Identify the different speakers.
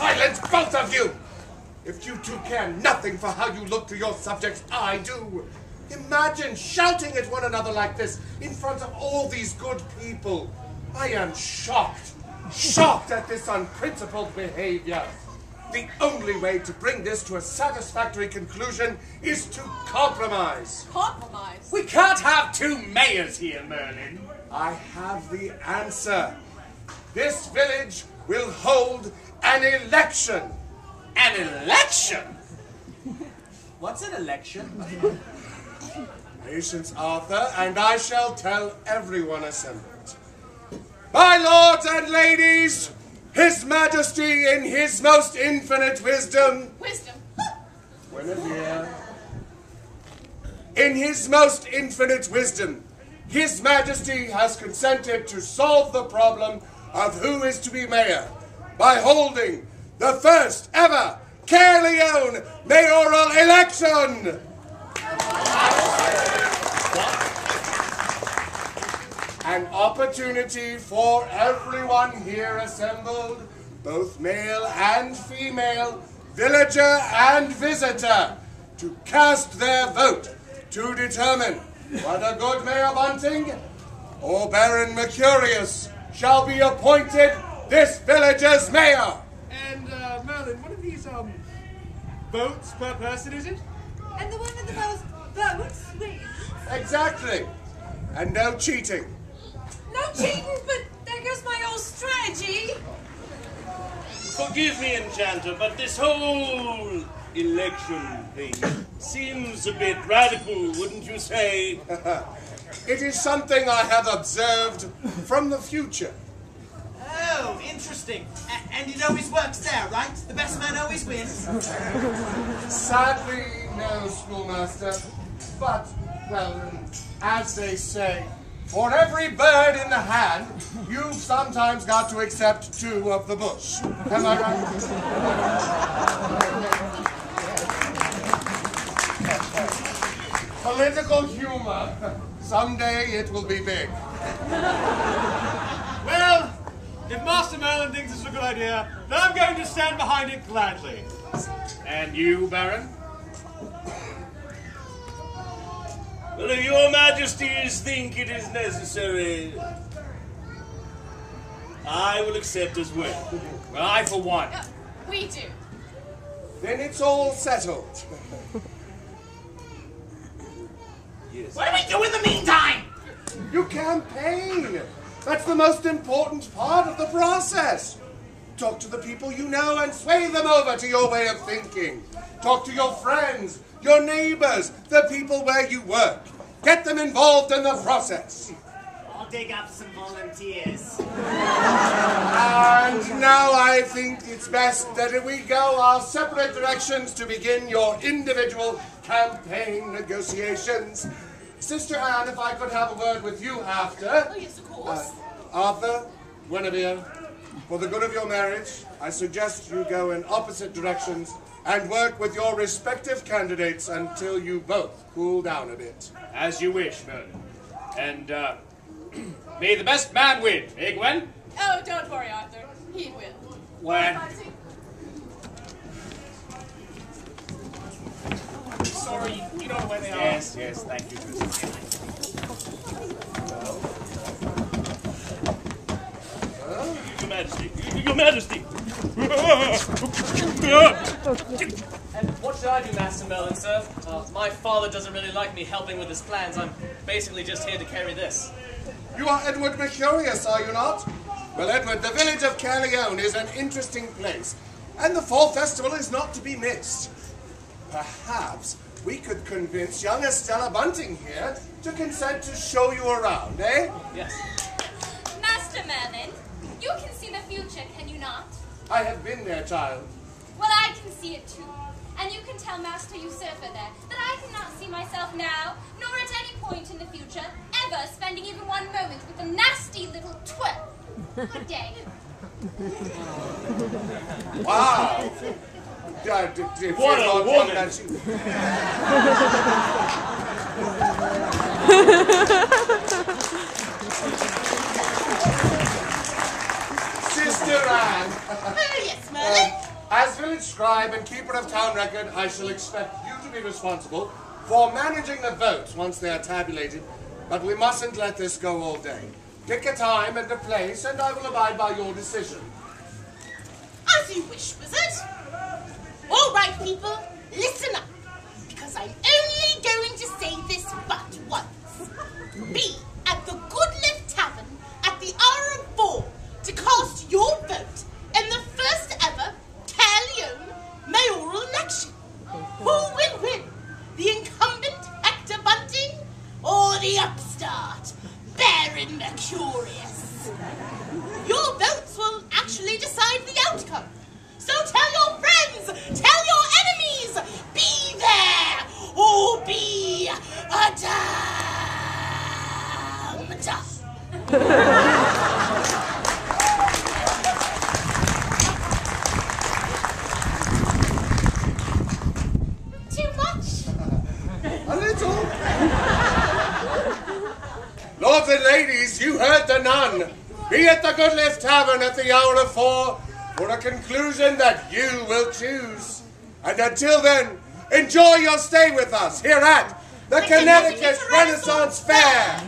Speaker 1: silence, both of you! If you two care nothing for how you look to your subjects, I do. Imagine shouting at one another like this in front of all these good people. I am shocked at this unprincipled behavior. The only way to bring this to a satisfactory conclusion is to compromise.
Speaker 2: Compromise?
Speaker 3: We can't have two mayors here, Merlin.
Speaker 1: I have the answer. This village will hold an election.
Speaker 3: An election?
Speaker 4: What's an election?
Speaker 1: Patience, Arthur, and I shall tell everyone assembled. My lords and ladies, His Majesty in His most infinite wisdom.
Speaker 2: Wisdom?
Speaker 1: Guinevere. In His most infinite wisdom, His Majesty has consented to solve the problem of who is to be mayor by holding the first ever Care Leone mayoral election. An opportunity for everyone here assembled, both male and female, villager and visitor, to cast their vote to determine whether good Mayor Bunting or Baron Mercurius shall be appointed this village's mayor.
Speaker 5: And, Merlin, what are these, votes per person, is it?
Speaker 2: And the one with the most votes wins?
Speaker 1: Exactly. And no cheating.
Speaker 2: No cheating, but there goes my old strategy.
Speaker 3: Forgive me, Enchanter, but this whole election thing seems a bit radical, wouldn't you say?
Speaker 1: It is something I have observed from the future.
Speaker 4: Oh, interesting. And it always works there, right? The best man always wins.
Speaker 1: Sadly, no, schoolmaster. But, well, as they say, for every bird in the hand, you've sometimes got to accept two of the bush. Am I right? Political humor. Someday it will be big.
Speaker 5: Well, if Master Merlin thinks it's a good idea, then I'm going to stand behind it gladly.
Speaker 3: And you, Baron? Well, if your majesties think it is necessary, I will accept as well. Well, I for one.
Speaker 2: We do.
Speaker 1: Then it's all settled.
Speaker 3: Yes.
Speaker 4: What do we do in the meantime?
Speaker 1: You campaign. That's the most important part of the process. Talk to the people you know and sway them over to your way of thinking. Talk to your friends, your neighbors, the people where you work. Get them involved in the process.
Speaker 4: I'll dig up some volunteers.
Speaker 1: And now I think it's best that we go our separate directions to begin your individual campaign negotiations. Sister Anne, if I could have a word with you after.
Speaker 2: Oh, yes, of course.
Speaker 1: Arthur, Guinevere, for the good of your marriage, I suggest you go in opposite directions and work with your respective candidates until you both cool down a bit.
Speaker 3: As you wish, Merlin. And, may the best man win, eh, Gwen?
Speaker 2: Oh, don't worry, Arthur. He will.
Speaker 3: When?
Speaker 4: Sorry, you know where they are.
Speaker 3: Yes, thank you. Your Majesty, Your Majesty.
Speaker 6: And what should I do, Master Merlin, sir? My father doesn't really like me helping with his plans. I'm basically just here to carry this.
Speaker 1: You are Edward Mercurius, are you not? Well, Edward, the village of Care Leone is an interesting place, and the fall festival is not to be missed. Perhaps we could convince young Estella Bunting here to consent to show you around, eh?
Speaker 6: Yes.
Speaker 7: Master Merlin, you can see the future, can you not?
Speaker 1: I have been there, child.
Speaker 7: Well, I can see it too. And you can tell Master Usurper there that I cannot see myself now, nor at any point in the future, ever spending even one moment with the nasty little twerp. Good day.
Speaker 1: Wow.
Speaker 3: What a woman.
Speaker 1: Sister Anne.
Speaker 2: Yes, Merlin.
Speaker 1: As village scribe and keeper of town record, I shall expect you to be responsible for managing the votes once they are tabulated, but we mustn't let this go all day. Pick a time and a place, and I will abide by your decision.
Speaker 8: As you wish, wizard. All right, people, listen up, because I'm only going to say this but once. Be at the Goodlift Tavern at the hour of 4 to cast your vote in the first ever Carleone mayoral election. Who will win? The incumbent Hector Bunting or the upstart Baron Mercurius? Your votes will actually decide the outcome. So tell your friends, tell your enemies, be there or be a damned.
Speaker 7: Too much?
Speaker 1: A little. Lords and ladies, you heard the nun. Be at the Goodlift Tavern at the hour of 4 for a conclusion that you will choose. And until then, enjoy your stay with us here at the Connecticut Renaissance Fair.